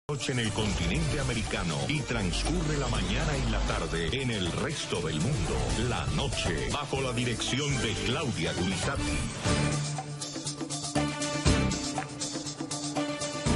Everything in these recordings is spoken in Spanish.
Noche en el continente americano y transcurre la mañana y la tarde en el resto del mundo. La noche bajo la dirección de Claudia Gurizati.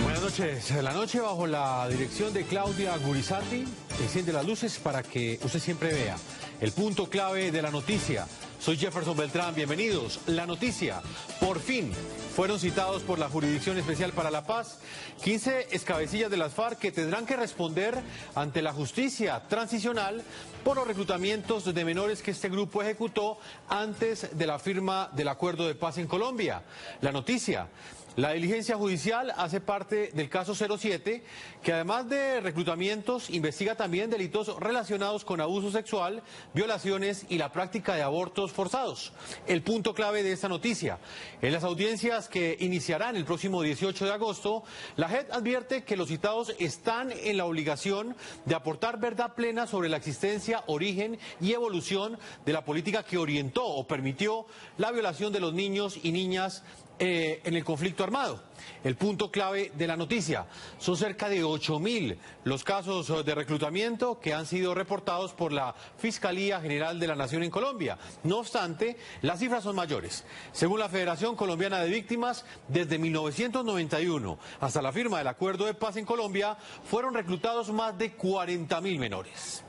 Buenas noches. La noche bajo la dirección de Claudia Gurizati enciende las luces para que usted siempre vea el punto clave de la noticia. Soy Jefferson Beltrán, bienvenidos. La noticia, por fin, fueron citados por la Jurisdicción Especial para la Paz 15 excabecillas de las FARC que tendrán que responder ante la justicia transicional por los reclutamientos de menores que este grupo ejecutó antes de la firma del acuerdo de paz en Colombia. La noticia: la diligencia judicial hace parte del caso 07, que además de reclutamientos, investiga también delitos relacionados con abuso sexual, violaciones y la práctica de abortos forzados. El punto clave de esta noticia: en las audiencias que iniciarán el próximo 18 de agosto, la JEP advierte que los citados están en la obligación de aportar verdad plena sobre la existencia, origen y evolución de la política que orientó o permitió la violación de los niños y niñas en el conflicto armado. El punto clave de la noticia: son cerca de 8.000 los casos de reclutamiento que han sido reportados por la Fiscalía General de la Nación en Colombia. No obstante, las cifras son mayores. Según la Federación Colombiana de Víctimas, desde 1991 hasta la firma del Acuerdo de Paz en Colombia, fueron reclutados más de 40.000 menores.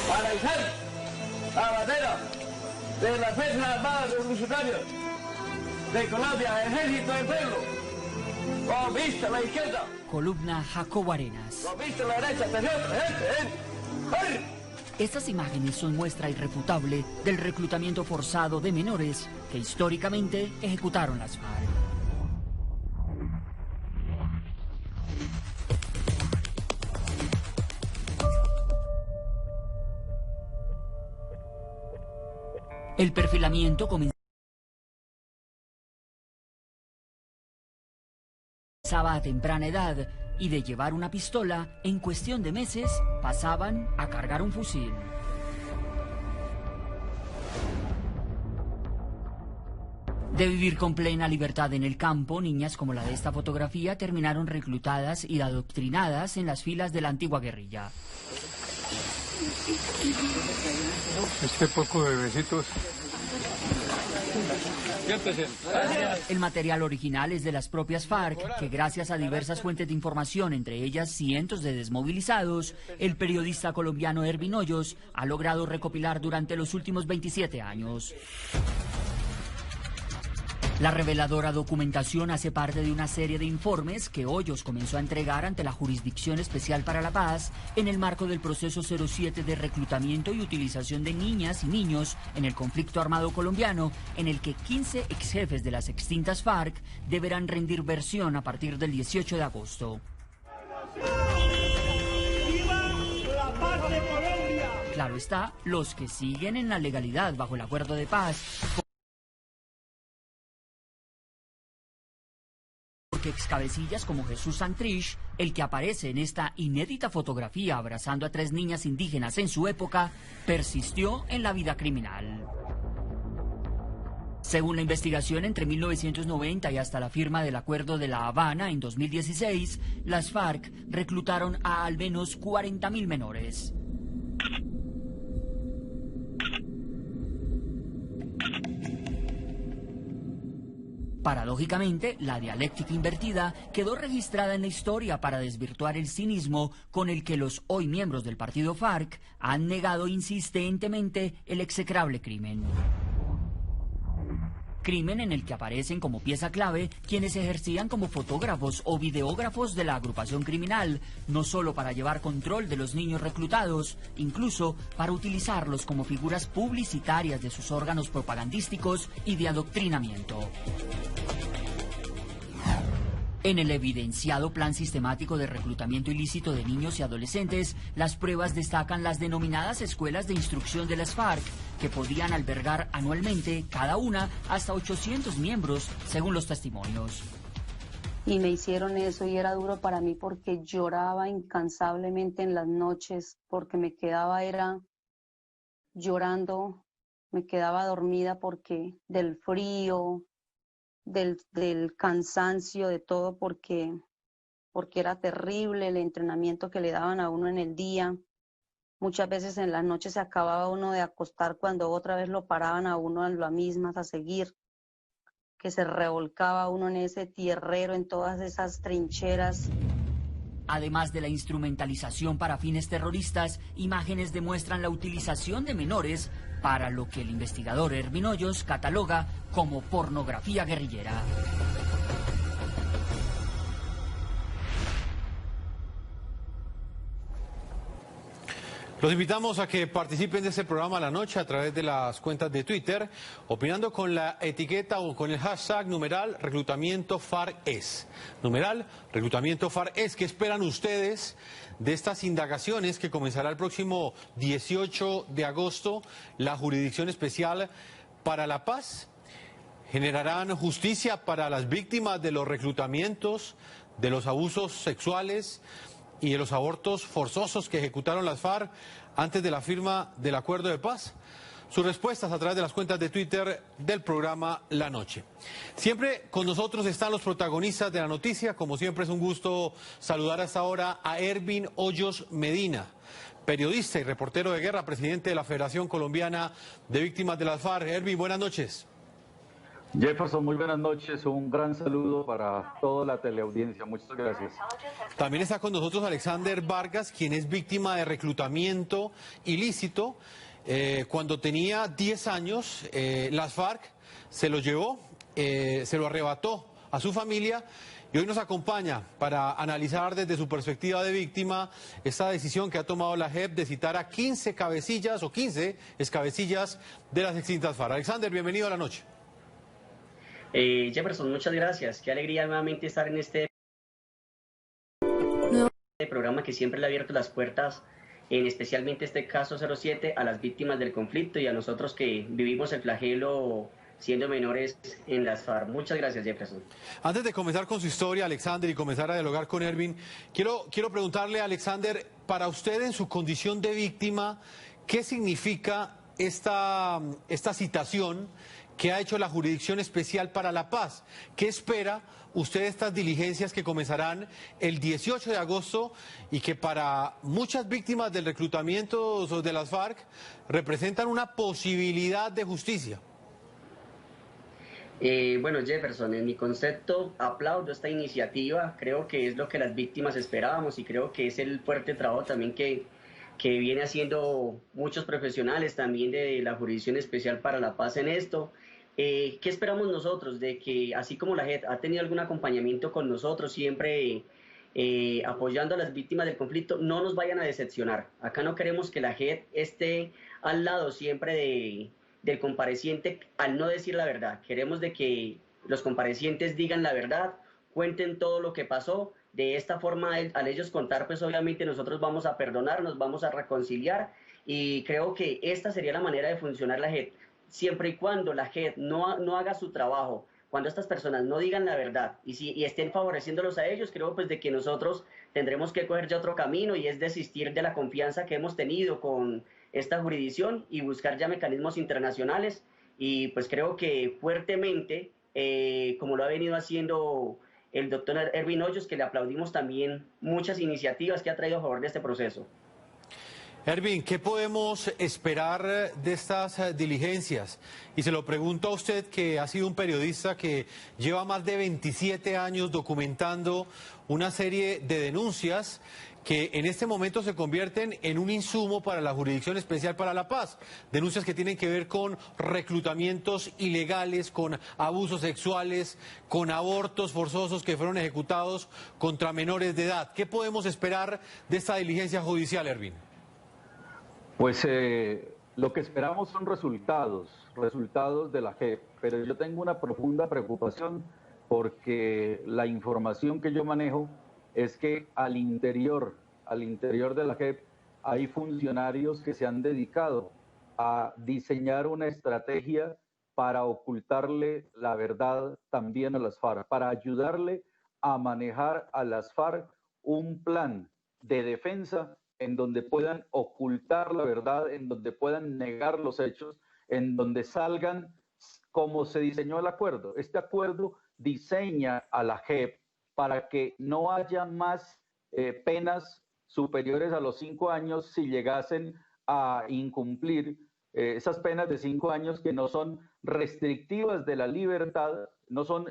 Para izar la bandera de las Fuerzas Armadas Revolucionarias de Colombia, Ejército del Pueblo, con vista a la izquierda. Columna Jacobo Arenas. Con vista a la derecha, atención, presente. Estas imágenes son muestra irrefutable del reclutamiento forzado de menores que históricamente ejecutaron las FARC. El perfilamiento comenzaba a temprana edad y de llevar una pistola, en cuestión de meses pasaban a cargar un fusil. De vivir con plena libertad en el campo, niñas como la de esta fotografía terminaron reclutadas y adoctrinadas en las filas de la antigua guerrilla. Este poco de besitos. El material original es de las propias FARC, que gracias a diversas fuentes de información, entre ellas cientos de desmovilizados, el periodista colombiano Ervin Hoyos ha logrado recopilar durante los últimos 27 años. La reveladora documentación hace parte de una serie de informes que Hoyos comenzó a entregar ante la Jurisdicción Especial para la Paz en el marco del proceso 07 de reclutamiento y utilización de niñas y niños en el conflicto armado colombiano, en el que 15 exjefes de las extintas FARC deberán rendir versión a partir del 18 de agosto. Claro está, los que siguen en la legalidad bajo el acuerdo de paz, porque excabecillas como Jesús Santrich, el que aparece en esta inédita fotografía abrazando a 3 niñas indígenas en su época, persistió en la vida criminal. Según la investigación, entre 1990 y hasta la firma del Acuerdo de La Habana en 2016, las FARC reclutaron a al menos 40.000 menores. Paradójicamente, la dialéctica invertida quedó registrada en la historia para desvirtuar el cinismo con el que los hoy miembros del partido FARC han negado insistentemente el execrable crimen. Crimen en el que aparecen como pieza clave quienes ejercían como fotógrafos o videógrafos de la agrupación criminal, no solo para llevar control de los niños reclutados, incluso para utilizarlos como figuras publicitarias de sus órganos propagandísticos y de adoctrinamiento. En el evidenciado plan sistemático de reclutamiento ilícito de niños y adolescentes, las pruebas destacan las denominadas escuelas de instrucción de las FARC, que podían albergar anualmente, cada una, hasta 800 miembros, según los testimonios. Y me hicieron eso y era duro para mí porque lloraba incansablemente en las noches, porque me quedaba llorando, me quedaba dormida porque del frío, del cansancio, de todo, porque porque era terrible el entrenamiento que le daban a uno en el día. Muchas veces en las noches se acababa uno de acostar cuando otra vez lo paraban a uno en las mismas a seguir, que se revolcaba uno en ese tierrero, en todas esas trincheras. Además de la instrumentalización para fines terroristas, imágenes demuestran la utilización de menores para lo que el investigador Ervin Hoyos cataloga como pornografía guerrillera. Los invitamos a que participen de este programa a la noche a través de las cuentas de Twitter, opinando con la etiqueta o con el hashtag numeral reclutamiento FARC-ES. Numeral reclutamiento FARC-ES. ¿Qué esperan ustedes de estas indagaciones que comenzará el próximo 18 de agosto la Jurisdicción Especial para la Paz? ¿Generarán justicia para las víctimas de los reclutamientos, de los abusos sexuales y de los abortos forzosos que ejecutaron las FARC antes de la firma del acuerdo de paz? Sus respuestas a través de las cuentas de Twitter del programa La Noche. Siempre con nosotros están los protagonistas de la noticia. Como siempre es un gusto saludar a esta hora a Ervin Hoyos Medina, periodista y reportero de guerra, presidente de la Federación Colombiana de Víctimas de las FARC. Ervin, buenas noches. Jefferson, muy buenas noches, un gran saludo para toda la teleaudiencia, muchas gracias. También está con nosotros Alexander Vargas, quien es víctima de reclutamiento ilícito. Cuando tenía 10 años, las FARC se lo llevó, se lo arrebató a su familia y hoy nos acompaña para analizar desde su perspectiva de víctima esta decisión que ha tomado la JEP de citar a 15 cabecillas o 15 excabecillas de las extintas FARC. Alexander, bienvenido a la noche. Jefferson, muchas gracias. Qué alegría nuevamente estar en este programa que siempre le ha abierto las puertas, en especialmente este caso 07, a las víctimas del conflicto y a nosotros que vivimos el flagelo siendo menores en las FARC. Muchas gracias, Jefferson. Antes de comenzar con su historia, Alexander, y comenzar a dialogar con Ervin, quiero preguntarle, Alexander, para usted en su condición de víctima, ¿qué significa esta citación que ha hecho la Jurisdicción Especial para la Paz? ¿Qué espera usted de estas diligencias que comenzarán el 18 de agosto y que para muchas víctimas del reclutamiento de las FARC representan una posibilidad de justicia? Bueno, Jefferson, en mi concepto aplaudo esta iniciativa, creo que es lo que las víctimas esperábamos y creo que es el fuerte trabajo también que viene haciendo muchos profesionales también de la Jurisdicción Especial para la Paz en esto. ¿Qué esperamos nosotros? De que así como la JEP ha tenido algún acompañamiento con nosotros, siempre apoyando a las víctimas del conflicto, no nos vayan a decepcionar. Acá no queremos que la JEP esté al lado siempre del compareciente al no decir la verdad. Queremos de que los comparecientes digan la verdad, cuenten todo lo que pasó. De esta forma, al ellos contar, pues obviamente nosotros vamos a perdonar, nos vamos a reconciliar y creo que esta sería la manera de funcionar la JEP. Siempre y cuando la JEP no haga su trabajo, cuando estas personas no digan la verdad y estén favoreciéndolos a ellos, creo pues de que nosotros tendremos que coger ya otro camino y es desistir de la confianza que hemos tenido con esta jurisdicción y buscar ya mecanismos internacionales y pues creo que fuertemente, como lo ha venido haciendo el doctor Ervin Hoyos, que le aplaudimos también muchas iniciativas que ha traído a favor de este proceso. Ervin, ¿qué podemos esperar de estas diligencias? Y se lo pregunto a usted, que ha sido un periodista que lleva más de 27 años documentando una serie de denuncias que en este momento se convierten en un insumo para la Jurisdicción Especial para la Paz. Denuncias que tienen que ver con reclutamientos ilegales, con abusos sexuales, con abortos forzosos que fueron ejecutados contra menores de edad. ¿Qué podemos esperar de esta diligencia judicial, Ervin? Pues lo que esperamos son resultados de la JEP, pero yo tengo una profunda preocupación porque la información que yo manejo es que al interior de la JEP hay funcionarios que se han dedicado a diseñar una estrategia para ocultarle la verdad también a las FARC, para ayudarle a manejar a las FARC un plan de defensa en donde puedan ocultar la verdad, en donde puedan negar los hechos, en donde salgan como se diseñó el acuerdo. Este acuerdo diseña a la JEP para que no haya más penas superiores a los 5 años si llegasen a incumplir esas penas de 5 años que no son restrictivas de la libertad, no son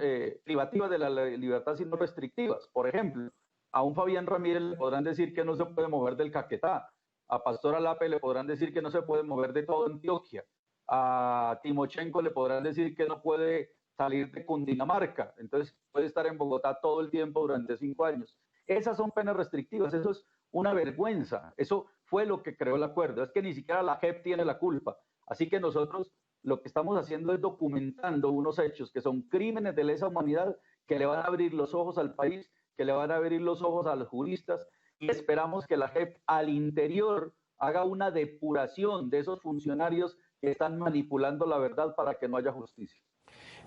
privativas de la libertad, sino restrictivas. Por ejemplo, a un Fabián Ramírez le podrán decir que no se puede mover del Caquetá, a Pastor Alape le podrán decir que no se puede mover de toda Antioquia, a Timochenko le podrán decir que no puede salir de Cundinamarca, entonces puede estar en Bogotá todo el tiempo durante 5 años. Esas son penas restrictivas, eso es una vergüenza, eso fue lo que creó el acuerdo, es que ni siquiera la JEP tiene la culpa, así que nosotros lo que estamos haciendo es documentando unos hechos que son crímenes de lesa humanidad que le van a abrir los ojos al país, que le van a abrir los ojos a los juristas, y esperamos que la JEP al interior haga una depuración de esos funcionarios que están manipulando la verdad para que no haya justicia.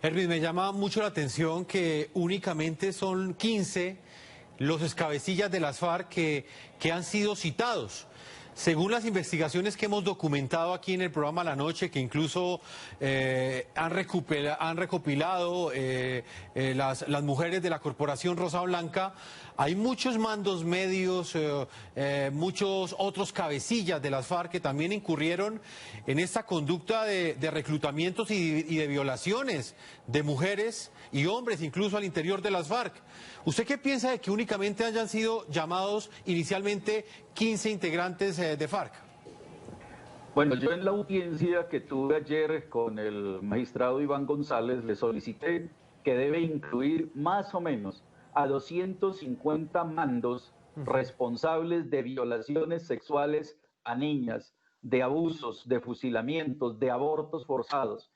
Hervis, me llama mucho la atención que únicamente son 15 los excabecillas de las FARC que han sido citados. Según las investigaciones que hemos documentado aquí en el programa La Noche, que incluso han recopilado las mujeres de la Corporación Rosa Blanca, hay muchos mandos medios, muchos otros cabecillas de las FARC que también incurrieron en esta conducta de reclutamientos y de violaciones de mujeres y hombres, incluso al interior de las FARC. ¿Usted qué piensa de que únicamente hayan sido llamados inicialmente 15 integrantes de FARC? Bueno, yo en la audiencia que tuve ayer con el magistrado Iván González le solicité que debe incluir más o menos a 250 mandos responsables de violaciones sexuales a niñas, de abusos, de fusilamientos, de abortos forzados.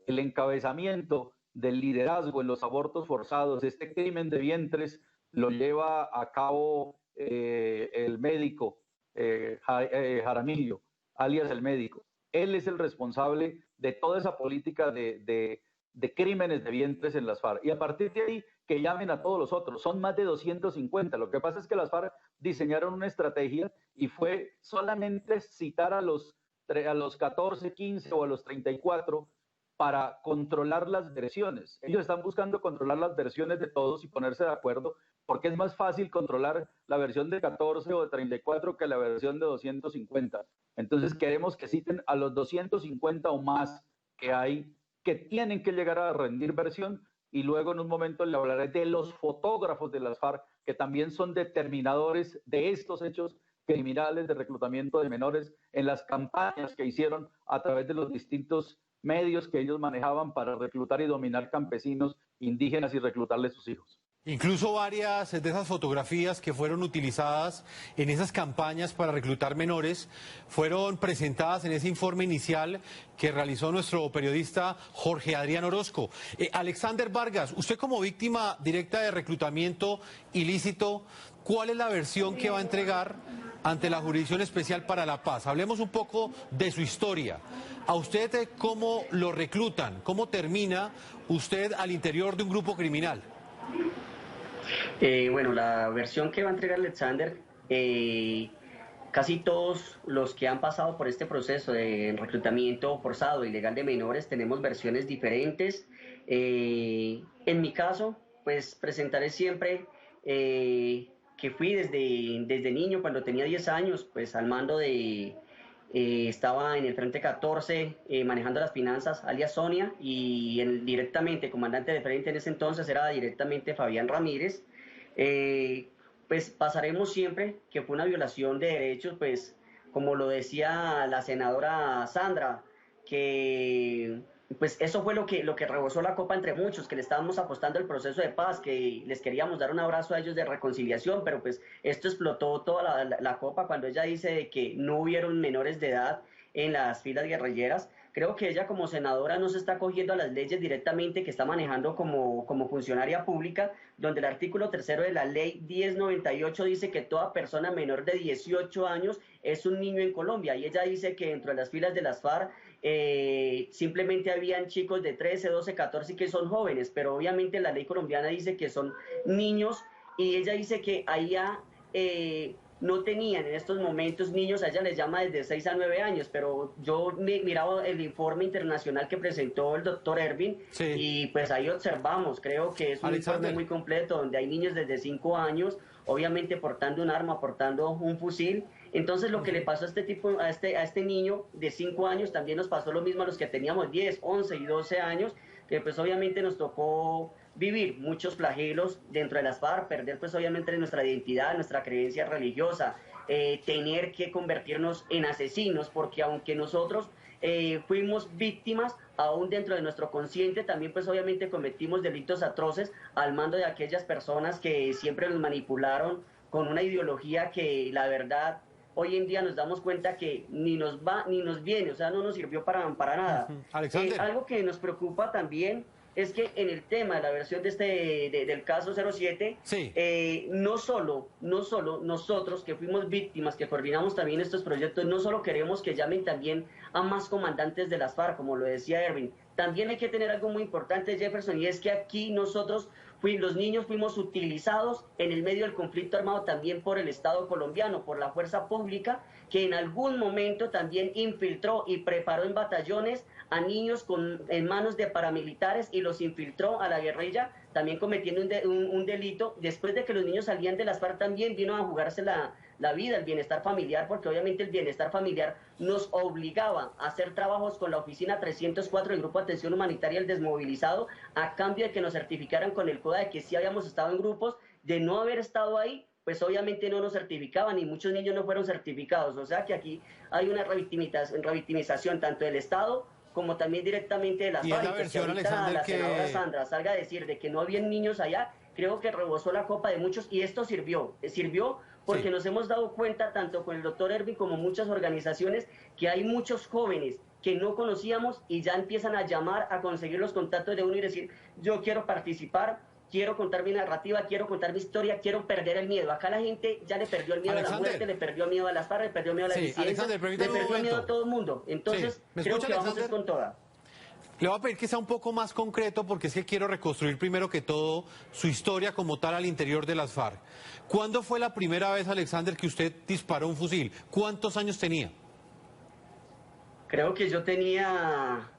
El encabezamiento del liderazgo en los abortos forzados, este crimen de vientres, lo lleva a cabo el médico Jaramillo, alias el médico. Él es el responsable de toda esa política de crímenes de vientres en las FARC. Y a partir de ahí, que llamen a todos los otros. Son más de 250. Lo que pasa es que las FARC diseñaron una estrategia y fue solamente citar a los 14, 15 o a los 34 para controlar las versiones. Ellos están buscando controlar las versiones de todos y ponerse de acuerdo, porque es más fácil controlar la versión de 14 o de 34 que la versión de 250. Entonces queremos que citen a los 250 o más que hay, que tienen que llegar a rendir versión, y luego en un momento le hablaré de los fotógrafos de las FARC, que también son determinadores de estos hechos criminales de reclutamiento de menores en las campañas que hicieron a través de los distintos medios que ellos manejaban para reclutar y dominar campesinos, indígenas y reclutarles sus hijos. Incluso varias de esas fotografías que fueron utilizadas en esas campañas para reclutar menores fueron presentadas en ese informe inicial que realizó nuestro periodista Jorge Adrián Orozco. Alexander Vargas, usted como víctima directa de reclutamiento ilícito, ¿cuál es la versión que va a entregar ante la Jurisdicción Especial para la Paz? Hablemos un poco de su historia. ¿A usted cómo lo reclutan? ¿Cómo termina usted al interior de un grupo criminal? Bueno, la versión que va a entregar Alexander, casi todos los que han pasado por este proceso de reclutamiento forzado ilegal de menores tenemos versiones diferentes. En mi caso, pues presentaré siempre que fui desde niño, cuando tenía 10 años, pues al mando de... estaba en el Frente 14 manejando las finanzas, alias Sonia, y directamente, comandante de frente en ese entonces era directamente Fabián Ramírez. Pues pasaremos siempre que fue una violación de derechos, pues como lo decía la senadora Sandra, que pues eso fue lo que rebosó la copa entre muchos, que le estábamos apostando el proceso de paz, que les queríamos dar un abrazo a ellos de reconciliación, pero pues esto explotó toda la copa cuando ella dice de que no hubieron menores de edad en las filas guerrilleras. Creo que ella como senadora no se está acogiendo a las leyes directamente que está manejando como funcionaria pública, donde el artículo 3 de la ley 1098 dice que toda persona menor de 18 años es un niño en Colombia, y ella dice que dentro de las filas de las FARC simplemente habían chicos de 13, 12, 14 que son jóvenes, pero obviamente la ley colombiana dice que son niños, y ella dice que había no tenían en estos momentos niños, a ella les llama desde 6 a 9 años, pero yo miraba el informe internacional que presentó el doctor Ervin, sí, y pues ahí observamos, creo que es un informe muy completo, donde hay niños desde 5 años, obviamente portando un arma, portando un fusil. Entonces lo que le pasó a este niño de 5 años, también nos pasó lo mismo a los que teníamos 10, 11 y 12 años, que pues obviamente nos tocó vivir muchos flagelos dentro de las FARC, perder pues obviamente nuestra identidad, nuestra creencia religiosa, tener que convertirnos en asesinos, porque aunque nosotros fuimos víctimas, aún dentro de nuestro consciente también pues obviamente cometimos delitos atroces al mando de aquellas personas que siempre nos manipularon con una ideología que la verdad hoy en día nos damos cuenta que ni nos va ni nos viene, o sea, no nos sirvió para nada. Algo que nos preocupa también es que en el tema de la versión del caso 07, sí, no solo nosotros que fuimos víctimas, que coordinamos también estos proyectos, no solo queremos que llamen también a más comandantes de las FARC, como lo decía Ervin, también hay que tener algo muy importante, Jefferson, y es que aquí nosotros, los niños fuimos utilizados en el medio del conflicto armado también por el Estado colombiano, por la fuerza pública, que en algún momento también infiltró y preparó en batallones a niños en manos de paramilitares y los infiltró a la guerrilla, también cometiendo un delito. Después de que los niños salían de las FARC, también vino a jugarse la vida, el bienestar familiar, porque obviamente el bienestar familiar nos obligaba a hacer trabajos con la oficina 304 del Grupo de Atención Humanitaria El Desmovilizado, a cambio de que nos certificaran con el CODA de que sí habíamos estado en grupos. De no haber estado ahí, pues obviamente no nos certificaban y muchos niños no fueron certificados. O sea que aquí hay una revictimización tanto del Estado como también directamente de las FARC. La versión, Alexander, la senadora Sandra salga a decir de que no habían niños allá, creo que rebosó la copa de muchos, y esto sirvió porque sí, nos hemos dado cuenta, tanto con el doctor Ervin como muchas organizaciones, que hay muchos jóvenes que no conocíamos y ya empiezan a llamar, a conseguir los contactos de uno y decir, yo quiero participar, quiero contar mi narrativa, quiero contar mi historia, quiero perder el miedo. Acá la gente ya le perdió el miedo a la muerte, le perdió miedo a las FARC, le perdió miedo a la disidencia, le perdió miedo a todo el mundo. Entonces, creo que vamos a ir con toda. Le voy a pedir que sea un poco más concreto porque es que quiero reconstruir primero que todo su historia como tal al interior de las FARC. ¿Cuándo fue la primera vez, Alexander, que usted disparó un fusil? ¿Cuántos años tenía? Creo que yo tenía...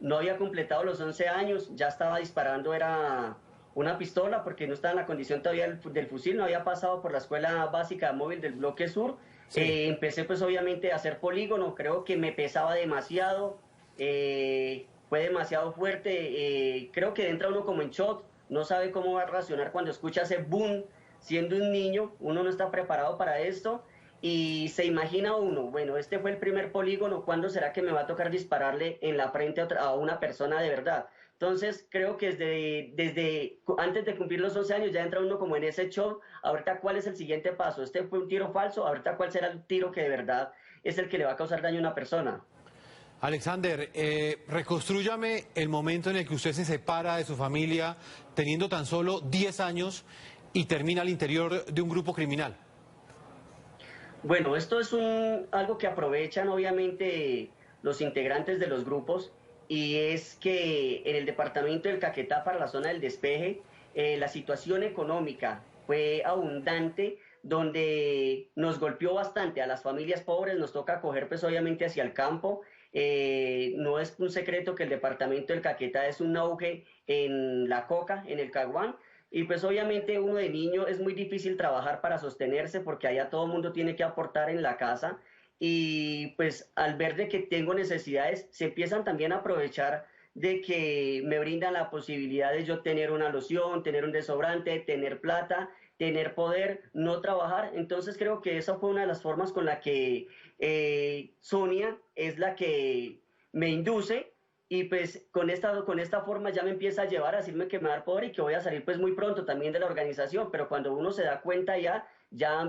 no había completado los 11 años, ya estaba disparando, era una pistola porque no estaba en la condición todavía del fusil, no había pasado por la escuela básica móvil del bloque sur. Sí. Empecé pues obviamente a hacer polígono, creo que me pesaba demasiado, fue demasiado fuerte, creo que entra uno como en shock, no sabe cómo va a reaccionar cuando escucha ese boom. Siendo un niño, uno no está preparado para esto. Y se imagina uno, bueno, este fue el primer polígono, ¿cuándo será que me va a tocar dispararle en la frente a una persona de verdad? Entonces creo que desde antes de cumplir los 11 años ya entra uno como en ese shock. Ahorita, ¿cuál es el siguiente paso? Este fue un tiro falso, ahorita ¿cuál será el tiro que de verdad es el que le va a causar daño a una persona? Alexander, reconstrúyame el momento en el que usted se separa de su familia teniendo tan solo 10 años y termina al interior de un grupo criminal. Bueno, esto es algo que aprovechan obviamente los integrantes de los grupos, y es que en el departamento del Caquetá, para la zona del Despeje, la situación económica fue abundante, donde nos golpeó bastante a las familias pobres, nos toca coger pues obviamente hacia el campo. No es un secreto que el departamento del Caquetá es un auge en la coca, en el caguán. Y pues obviamente uno de niño es muy difícil trabajar para sostenerse porque allá todo el mundo tiene que aportar en la casa, y pues al ver de que tengo necesidades se empiezan también a aprovechar de que me brindan la posibilidad de yo tener una loción, tener un desodorante, tener plata, tener poder, no trabajar. Entonces creo que esa fue una de las formas con la que Sonia es la que me induce. Y pues con esta forma ya me empieza a llevar a decirme que me va a dar poder y que voy a salir pues muy pronto también de la organización. Pero cuando uno se da cuenta ya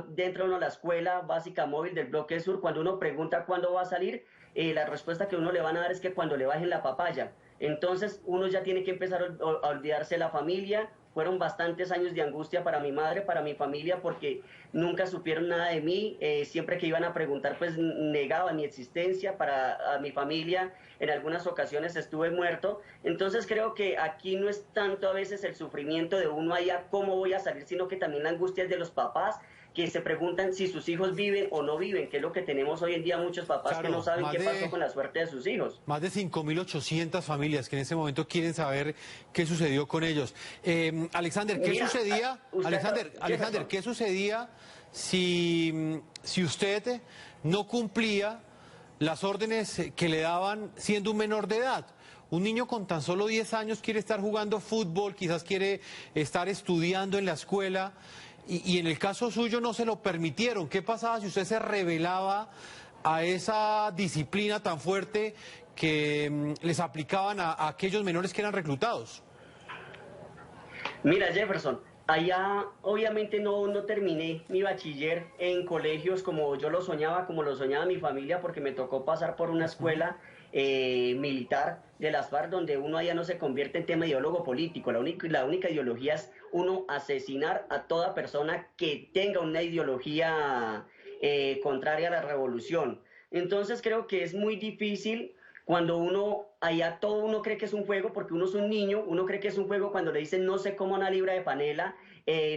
dentro de la escuela básica móvil del bloque sur, cuando uno pregunta cuándo va a salir, la respuesta que uno le van a dar es que cuando le bajen la papaya. Entonces uno ya tiene que empezar a olvidarse de la familia, fueron bastantes años de angustia para mi madre, para mi familia, porque nunca supieron nada de mí, siempre que iban a preguntar pues negaban mi existencia, para mi familia en algunas ocasiones estuve muerto. Entonces creo que aquí no es tanto a veces el sufrimiento de uno allá, cómo voy a salir, sino que también la angustia es de los papás, que se preguntan si sus hijos viven o no viven, que es lo que tenemos hoy en día muchos papás, claro, que no saben qué pasó con la suerte de sus hijos. Más de 5.800 familias que en ese momento quieren saber qué sucedió con ellos. Alexander, ¿qué sucedía? Alexander, ¿qué sucedía si usted no cumplía las órdenes que le daban siendo un menor de edad? Un niño con tan solo 10 años quiere estar jugando fútbol, quizás quiere estar estudiando en la escuela. Y en el caso suyo no se lo permitieron. ¿Qué pasaba si usted se rebelaba a esa disciplina tan fuerte que les aplicaban a aquellos menores que eran reclutados? Mira, Jefferson, allá obviamente no terminé mi bachiller en colegios como yo lo soñaba, como lo soñaba mi familia, porque me tocó pasar por una escuela militar de las FARC, donde uno allá no se convierte en tema ideólogo político. La única ideología es uno asesinar a toda persona que tenga una ideología contraria a la revolución. Entonces creo que es muy difícil cuando uno, allá todo uno cree que es un juego, porque uno es un niño, uno cree que es un juego cuando le dicen no se coma una libra de panela,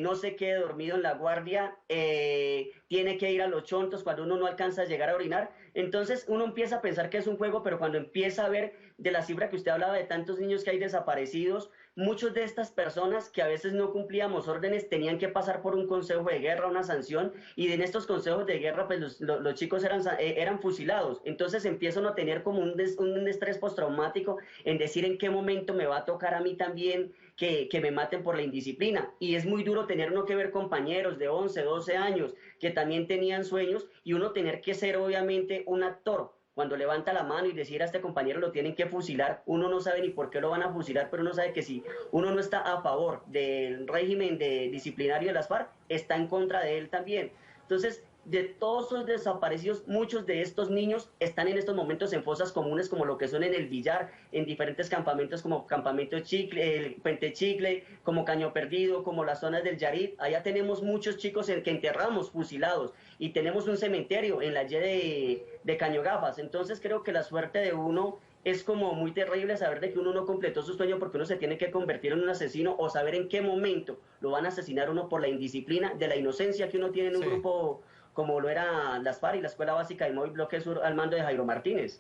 no se quede dormido en la guardia, tiene que ir a los chontos cuando uno no alcanza a llegar a orinar. Entonces uno empieza a pensar que es un juego, pero cuando empieza a ver de la cifra que usted hablaba de tantos niños que hay desaparecidos, muchos de estas personas que a veces no cumplíamos órdenes tenían que pasar por un consejo de guerra, una sanción, y en estos consejos de guerra pues los chicos eran fusilados. Entonces empiezan a tener como un estrés postraumático en decir en qué momento me va a tocar a mí también que me maten por la indisciplina. Y es muy duro tener uno que ver compañeros de 11, 12 años que también tenían sueños, y uno tener que ser obviamente un actor. Cuando levanta la mano y decir a este compañero lo tienen que fusilar, uno no sabe ni por qué lo van a fusilar, pero uno sabe que si uno no está a favor del régimen disciplinario de las FARC, está en contra de él también. Entonces, de todos los desaparecidos, muchos de estos niños están en estos momentos en fosas comunes, como lo que son en el Villar, en diferentes campamentos como Campamento Chicle, el Puente Chicle, como Caño Perdido, como las zonas del Yarit. Allá tenemos muchos chicos que enterramos fusilados, y tenemos un cementerio en la Y de Caño Gafas. Entonces creo que la suerte de uno es como muy terrible, saber de que uno no completó su sueño, porque uno se tiene que convertir en un asesino, o saber en qué momento lo van a asesinar uno por la indisciplina, de la inocencia que uno tiene en un grupo como lo era las FARC y la Escuela Básica del Móvil Bloque Sur al mando de Jairo Martínez.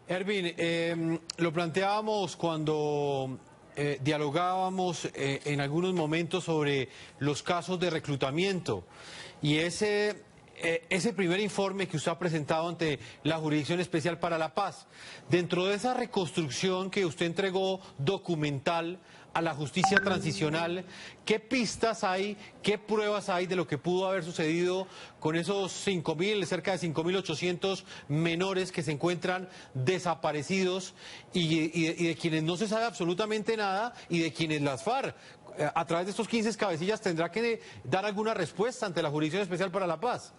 Ervin, lo planteábamos cuando dialogábamos en algunos momentos sobre los casos de reclutamiento, y ese primer informe que usted ha presentado ante la Jurisdicción Especial para la Paz, dentro de esa reconstrucción que usted entregó documental a la justicia transicional, ¿qué pistas hay, qué pruebas hay de lo que pudo haber sucedido con esos 5.000, cerca de 5.800 menores que se encuentran desaparecidos y de quienes no se sabe absolutamente nada, y de quienes las FARC, a través de estos 15 cabecillas, tendrá que dar alguna respuesta ante la Jurisdicción Especial para la Paz?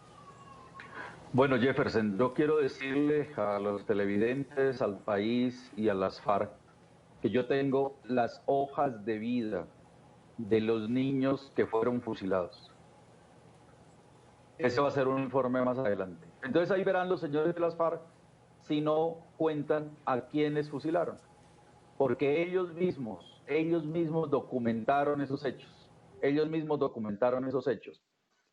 Bueno, Jefferson, yo quiero decirle a los televidentes, al país y a las FARC que yo tengo las hojas de vida de los niños que fueron fusilados. Ese va a ser un informe más adelante. Entonces ahí verán los señores de las FARC si no cuentan a quienes fusilaron, porque ellos mismos documentaron esos hechos.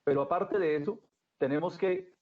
Pero aparte de eso, tenemos que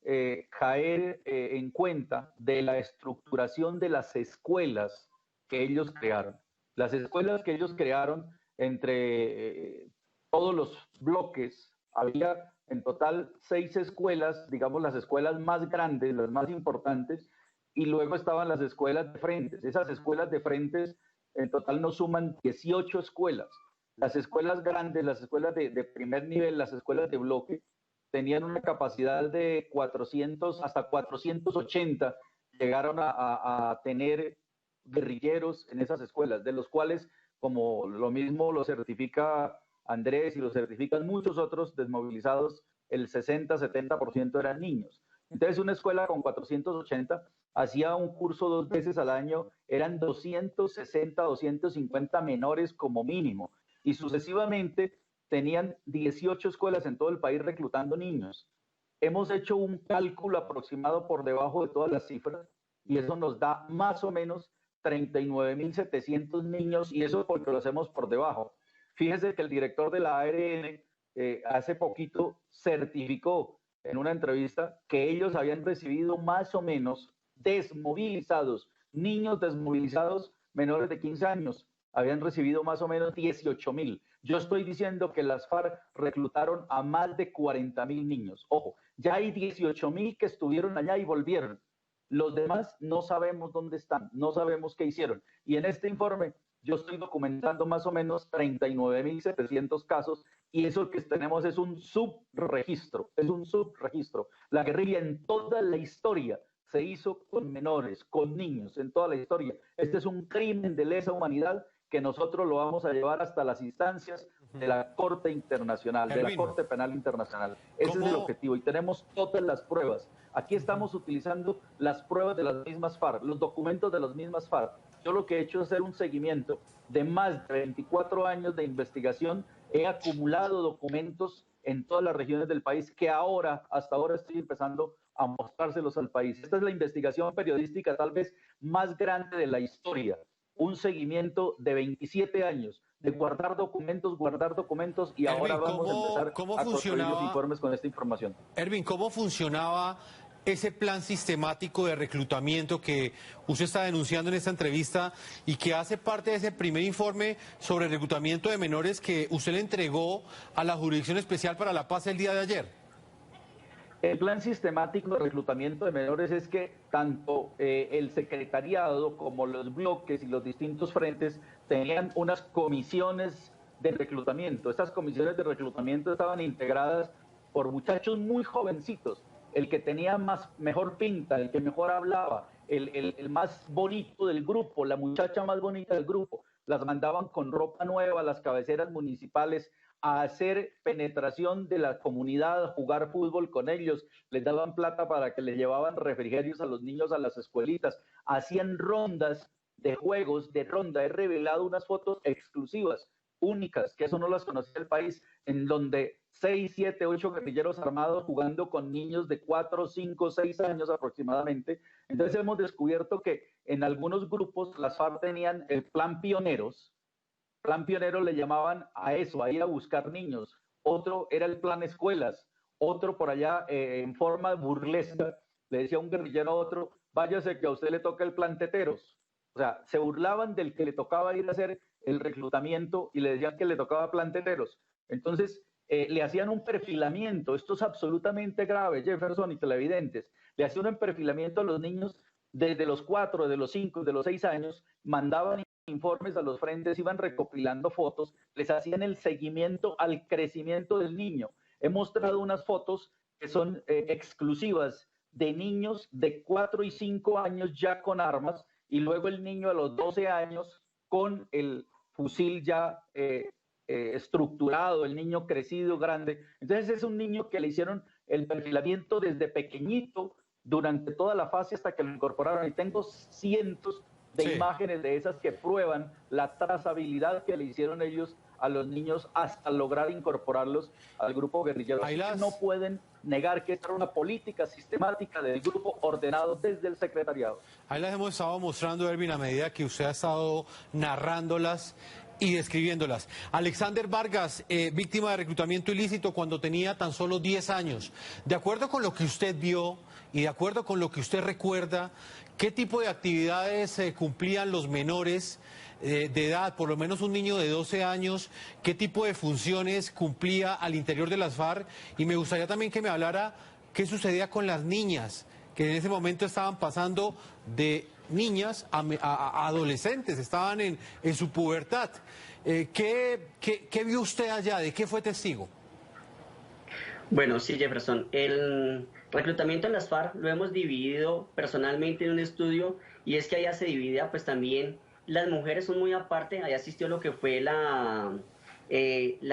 caer en cuenta de la estructuración de las escuelas que ellos crearon. Las escuelas que ellos crearon entre todos los bloques, había en total 6 escuelas, digamos las escuelas más grandes, las más importantes, y luego estaban las escuelas de frentes. Esas escuelas de frentes en total nos suman 18 escuelas. Las escuelas grandes, las escuelas de primer nivel, las escuelas de bloque, tenían una capacidad de 400 hasta 480, llegaron a tener guerrilleros en esas escuelas, de los cuales, como lo mismo lo certifica Andrés y lo certifican muchos otros desmovilizados, el 60-70% eran niños. Entonces una escuela con 480 hacía un curso 2 veces al año, eran 260, 250 menores como mínimo. y sucesivamente tenían 18 escuelas en todo el país reclutando niños. Hemos hecho un cálculo aproximado por debajo de todas las cifras y eso nos da más o menos 39.700 niños, y eso porque lo hacemos por debajo. Fíjese que el director de la ARN hace poquito certificó en una entrevista que ellos habían recibido más o menos desmovilizados, niños desmovilizados menores de 15 años, habían recibido más o menos 18.000. Yo estoy diciendo que las FARC reclutaron a más de 40.000 niños. Ojo, ya hay 18.000 que estuvieron allá y volvieron. Los demás no sabemos dónde están, no sabemos qué hicieron. Y en este informe yo estoy documentando más o menos 39.700 casos, y eso que tenemos es un subregistro, La guerrilla en toda la historia se hizo con menores, con niños, en toda la historia. Este es un crimen de lesa humanidad que nosotros lo vamos a llevar hasta las instancias de la Corte Internacional, de la Corte Penal Internacional. Ese es el objetivo y tenemos todas las pruebas. Aquí estamos utilizando las pruebas de las mismas FARC, los documentos de las mismas FARC. Yo lo que he hecho es hacer un seguimiento de más de 24 años de investigación. He acumulado documentos en todas las regiones del país que hasta ahora estoy empezando a mostrárselos al país. Esta es la investigación periodística tal vez más grande de la historia. Un seguimiento de 27 años de guardar documentos y Erwin, ahora vamos a empezar a construir los informes con esta información. Erwin, ¿cómo funcionaba ese plan sistemático de reclutamiento que usted está denunciando en esta entrevista y que hace parte de ese primer informe sobre reclutamiento de menores que usted le entregó a la Jurisdicción Especial para la Paz el día de ayer? El plan sistemático de reclutamiento de menores es que tanto el secretariado como los bloques y los distintos frentes tenían unas comisiones de reclutamiento. Estas comisiones de reclutamiento estaban integradas por muchachos muy jovencitos. El que tenía mejor pinta, el que mejor hablaba, el más bonito del grupo, la muchacha más bonita del grupo, las mandaban con ropa nueva a las cabeceras municipales a hacer penetración de la comunidad, a jugar fútbol con ellos, les daban plata para que les llevaban refrigerios a los niños a las escuelitas, hacían rondas de juegos, de ronda. He revelado unas fotos exclusivas, únicas, que eso no las conocía el país, en donde 6, 7, 8 guerrilleros armados jugando con niños de 4, 5, 6 años aproximadamente. Entonces hemos descubierto que en algunos grupos las FARC tenían el plan Pioneros. Plan Pionero le llamaban a eso, a ir a buscar niños. Otro era el plan Escuelas. Otro por allá, en forma burlesca, le decía un guerrillero a otro, váyase que a usted le toca el plan Teteros. O sea, se burlaban del que le tocaba ir a hacer el reclutamiento y le decían que le tocaba plan Teteros. Entonces, le hacían un perfilamiento. Esto es absolutamente grave, Jefferson y televidentes. Le hacían un perfilamiento a los niños desde los 4, de los 5, de los 6 años, mandaban informes a los frentes, iban recopilando fotos, les hacían el seguimiento al crecimiento del niño. He mostrado unas fotos que son exclusivas de niños de 4 y 5 años ya con armas, y luego el niño a los 12 años con el fusil ya estructurado, el niño crecido, grande. Entonces es un niño que le hicieron el perfilamiento desde pequeñito durante toda la fase hasta que lo incorporaron, y tengo cientos de imágenes de esas que prueban la trazabilidad que le hicieron ellos a los niños hasta lograr incorporarlos al grupo guerrillero. No pueden negar que esta era una política sistemática del grupo ordenado desde el secretariado. Ahí las hemos estado mostrando, Erwin, a medida que usted ha estado narrándolas y describiéndolas. Alexander Vargas, víctima de reclutamiento ilícito cuando tenía tan solo 10 años. De acuerdo con lo que usted vio y de acuerdo con lo que usted recuerda, ¿qué tipo de actividades cumplían los menores de edad, por lo menos un niño de 12 años? ¿Qué tipo de funciones cumplía al interior de las FARC? Y me gustaría también que me hablara qué sucedía con las niñas, que en ese momento estaban pasando de niñas a adolescentes, estaban en su pubertad. ¿Qué vio usted allá? ¿De qué fue testigo? Bueno, sí, Jefferson, el reclutamiento en las FARC lo hemos dividido personalmente en un estudio, y es que allá se dividía pues también, las mujeres son muy aparte, allá asistió lo que fue la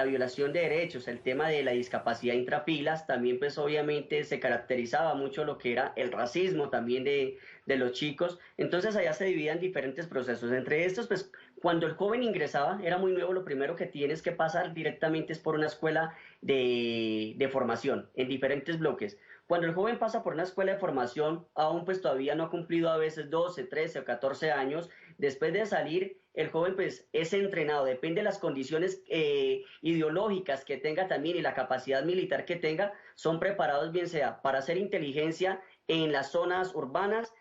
violación de derechos, el tema de la discapacidad intrafilas, también pues obviamente se caracterizaba mucho lo que era el racismo también de los chicos. Entonces allá se dividían diferentes procesos, entre estos pues cuando el joven ingresaba, era muy nuevo, lo primero que tienes que pasar directamente es por una escuela de formación en diferentes bloques. Cuando el joven pasa por una escuela de formación, aún pues todavía no ha cumplido a veces 12, 13 o 14 años, después de salir, el joven pues es entrenado, depende de las condiciones ideológicas que tenga también y la capacidad militar que tenga, son preparados bien sea para hacer inteligencia en las zonas urbanas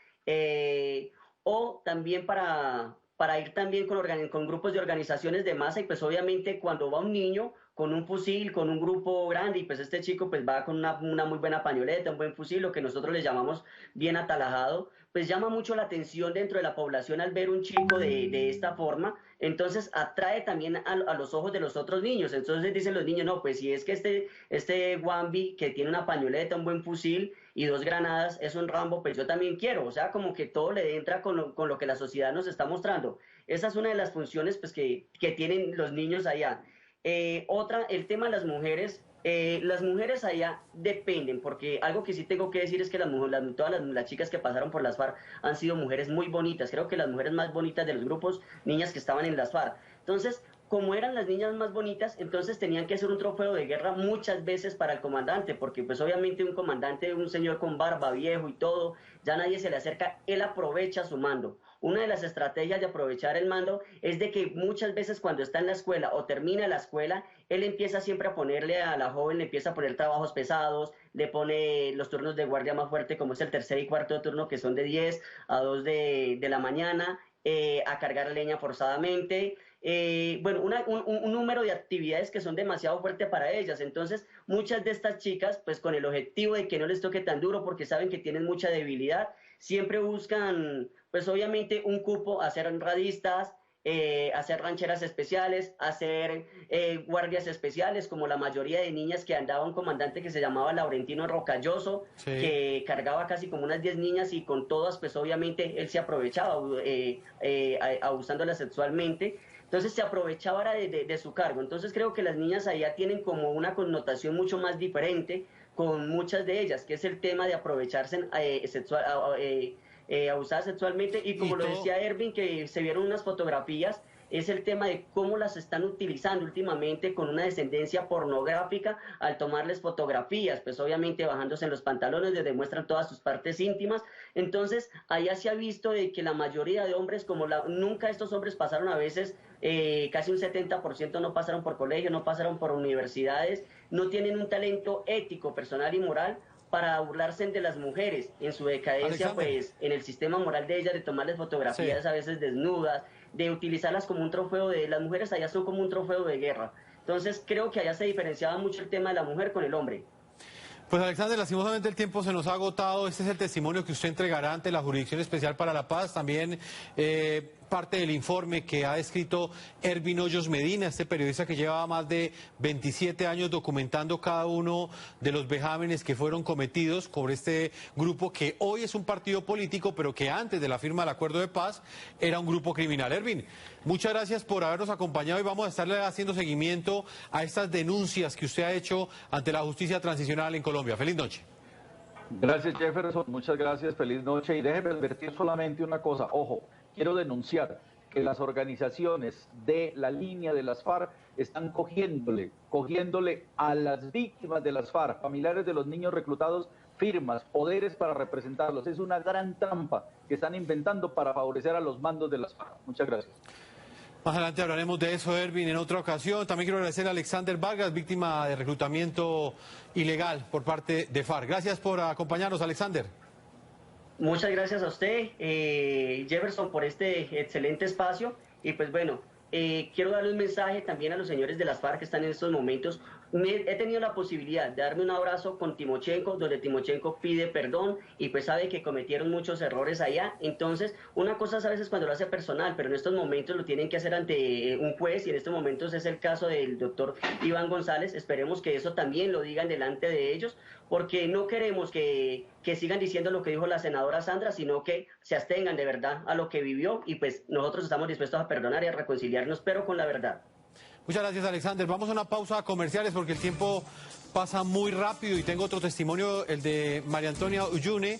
o también para ir también con grupos de organizaciones de masa y pues obviamente cuando va un niño con un fusil, con un grupo grande y pues este chico pues va con una muy buena pañoleta, un buen fusil, lo que nosotros le llamamos bien atalajado, pues llama mucho la atención dentro de la población al ver un chico de esta forma, entonces atrae también a los ojos de los otros niños, entonces dicen los niños, no, pues si es que este Wambi que tiene una pañoleta, un buen fusil y 2 granadas es un Rambo, pues yo también quiero, o sea, como que todo le entra con lo que la sociedad nos está mostrando. Esa es una de las funciones pues que tienen los niños allá. Otra, el tema de las mujeres allá dependen, porque algo que sí tengo que decir es que todas las chicas que pasaron por las FARC han sido mujeres muy bonitas, creo que las mujeres más bonitas de los grupos, niñas que estaban en las FARC. Entonces, como eran las niñas más bonitas, entonces tenían que ser un trofeo de guerra muchas veces para el comandante, porque pues obviamente un comandante, un señor con barba, viejo y todo, ya nadie se le acerca, él aprovecha su mando. Una de las estrategias de aprovechar el mando es de que muchas veces cuando está en la escuela o termina la escuela, él empieza siempre a ponerle a la joven, le empieza a poner trabajos pesados, le pone los turnos de guardia más fuerte como es el tercer y cuarto turno que son de 10 a 2 de la mañana, a cargar leña forzadamente, bueno, un número de actividades que son demasiado fuertes para ellas. Entonces, muchas de estas chicas, pues con el objetivo de que no les toque tan duro porque saben que tienen mucha debilidad, siempre buscan, pues obviamente, un cupo a ser radistas, hacer rancheras especiales, hacer guardias especiales, como la mayoría de niñas que andaba un comandante que se llamaba Laurentino Rocalloso, sí, que cargaba casi como unas 10 niñas y con todas, pues obviamente él se aprovechaba, abusándolas sexualmente. Entonces se aprovechaba de su cargo. Entonces creo que las niñas allá tienen como una connotación mucho más diferente con muchas de ellas, que es el tema de aprovecharse abusadas sexualmente, y como lo decía Ervin, que se vieron unas fotografías, es el tema de cómo las están utilizando últimamente con una descendencia pornográfica al tomarles fotografías, pues obviamente bajándose en los pantalones, les demuestran todas sus partes íntimas. Entonces allá se ha visto de que la mayoría de hombres, nunca estos hombres pasaron a veces, casi un 70% no pasaron por colegio, no pasaron por universidades, no tienen un talento ético, personal y moral para burlarse de las mujeres en su decadencia, Alexander, pues en el sistema moral de ellas, de tomarles fotografías, sí, a veces desnudas, de utilizarlas como un trofeo las mujeres allá son como un trofeo de guerra. Entonces creo que allá se diferenciaba mucho el tema de la mujer con el hombre. Pues Alexander, lastimosamente el tiempo se nos ha agotado. Este es el testimonio que usted entregará ante la Jurisdicción Especial para la Paz. También parte del informe que ha escrito Ervin Hoyos Medina, este periodista que lleva más de 27 años documentando cada uno de los vejámenes que fueron cometidos por este grupo que hoy es un partido político, pero que antes de la firma del acuerdo de paz era un grupo criminal. Ervin, muchas gracias por habernos acompañado y vamos a estarle haciendo seguimiento a estas denuncias que usted ha hecho ante la justicia transicional en Colombia. Feliz noche. Gracias, Jefferson, muchas gracias, feliz noche. Y déjeme advertir solamente una cosa, ojo, quiero denunciar que las organizaciones de la línea de las FARC están cogiéndole a las víctimas de las FARC, familiares de los niños reclutados, firmas, poderes para representarlos. Es una gran trampa que están inventando para favorecer a los mandos de las FARC. Muchas gracias. Más adelante hablaremos de eso, Ervin, en otra ocasión. También quiero agradecer a Alexander Vargas, víctima de reclutamiento ilegal por parte de FARC. Gracias por acompañarnos, Alexander. Muchas gracias a usted, Jefferson, por este excelente espacio. Y pues bueno, quiero darle un mensaje también a los señores de las FARC que están en estos momentos. He tenido la posibilidad de darme un abrazo con Timochenko, donde Timochenko pide perdón y pues sabe que cometieron muchos errores allá. Entonces, una cosa es a veces cuando lo hace personal, pero en estos momentos lo tienen que hacer ante un juez, y en estos momentos es el caso del doctor Iván González. Esperemos que eso también lo digan delante de ellos, porque no queremos que sigan diciendo lo que dijo la senadora Sandra, sino que se abstengan de verdad a lo que vivió, y pues nosotros estamos dispuestos a perdonar y a reconciliarnos, pero con la verdad. Muchas gracias, Alexander. Vamos a una pausa a comerciales porque el tiempo pasa muy rápido y tengo otro testimonio, el de María Antonia Uyune.